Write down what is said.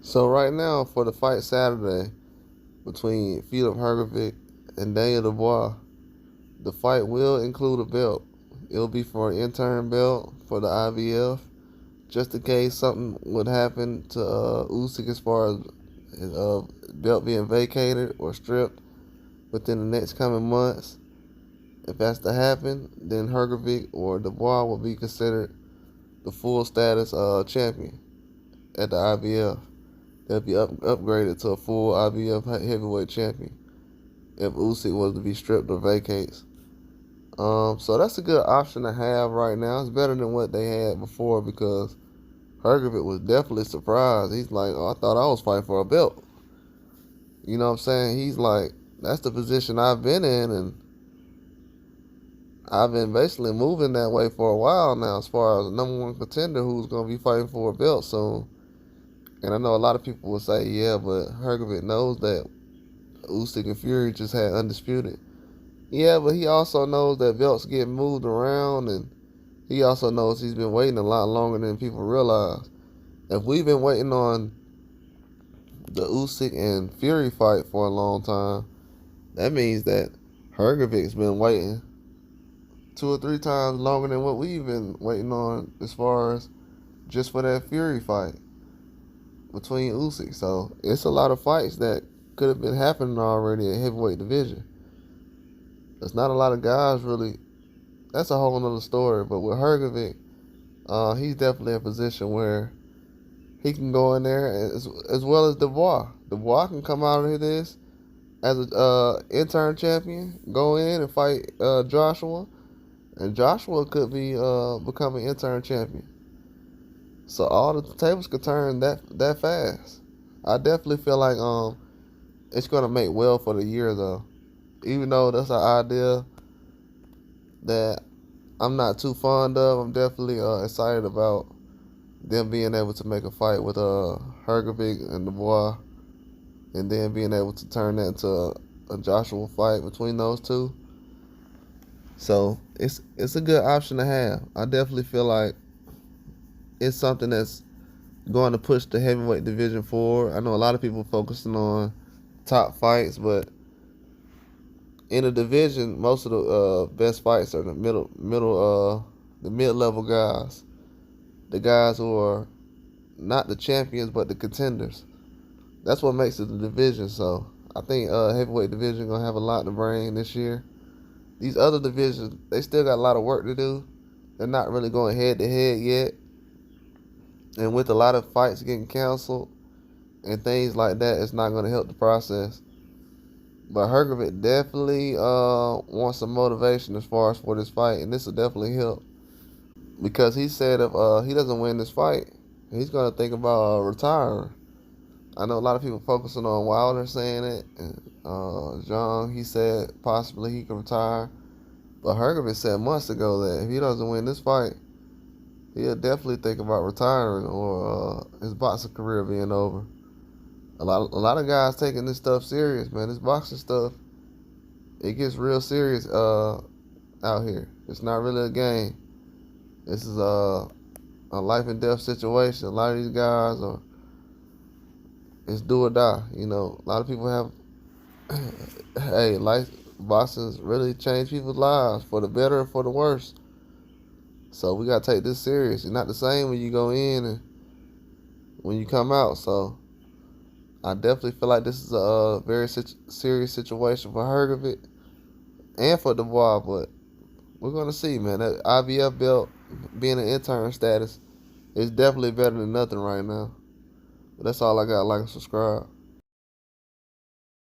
So right now for the fight Saturday between Filip Hrgovic and Daniel Dubois, the fight will include a belt. It'll be for an interim belt for the IBF, just in case something would happen to Usyk as far as his belt being vacated or stripped within the next coming months. If that's to happen, then Hrgovic or Dubois will be considered the full status champion at the IBF. They'll be upgraded to a full IBF heavyweight champion if Usyk was to be stripped or vacates. So that's a good option to have right now. It's better than what they had before because Hrgovic was definitely surprised. He's like, oh, I thought I was fighting for a belt. You know what I'm saying? He's like, that's the position I've been in, and I've been basically moving that way for a while now as far as the number one contender who's going to be fighting for a belt soon. And I know a lot of people will say, yeah, but Hrgovic knows that Usyk and Fury just had undisputed. Yeah, but he also knows that belts get moved around, and he also knows he's been waiting a lot longer than people realize. If we've been waiting on the Usyk and Fury fight for a long time, that means that Hrgovic's been waiting 2 or 3 times longer than what we've been waiting on as far as just for that Fury fight between Usyk. So it's a lot of fights that could have been happening already at heavyweight division. There's not a lot of guys really. That's a whole nother story. But with Hrgovic, he's definitely in a position where he can go in there as well as Dubois. Dubois can come out of this as an interim champion, go in and fight Joshua, and Joshua could be becoming interim champion. So all the tables could turn that fast. I definitely feel like it's gonna make well for the year though. Even though that's an idea that I'm not too fond of, I'm definitely excited about them being able to make a fight with Hrgovic and Dubois, and then being able to turn that into a Joshua fight between those two. So it's a good option to have. I definitely feel like it's something that's going to push the heavyweight division forward. I know a lot of people focusing on top fights, but in the division, most of the best fights are the the mid-level guys, the guys who are not the champions but the contenders. That's what makes it the division. So I think heavyweight division gonna have a lot to bring this year. These other divisions, they still got a lot of work to do. They're not really going head to head yet, and with a lot of fights getting canceled and things like that, it's not going to help the process. But Hrgovic definitely wants some motivation as far as for this fight, and this will definitely help. Because he said if he doesn't win this fight, he's going to think about retiring. I know a lot of people focusing on Wilder saying it, and John, he said possibly he could retire. But Hrgovic said months ago that if he doesn't win this fight, he'll definitely think about retiring or his boxing career being over. A lot of guys taking this stuff serious, man. This boxing stuff, it gets real serious out here. It's not really a game. This is a life and death situation. A lot of these guys it's do or die. You know, a lot of people have hey, life boxing's really changed people's lives for the better and for the worse. So we gotta take this serious. It's not the same when you go in and when you come out. So I definitely feel like this is a very serious situation for Hrgovic and for Dubois, but we're going to see, man. That IBF belt being an intern status is definitely better than nothing right now. But that's all I got. Like and subscribe.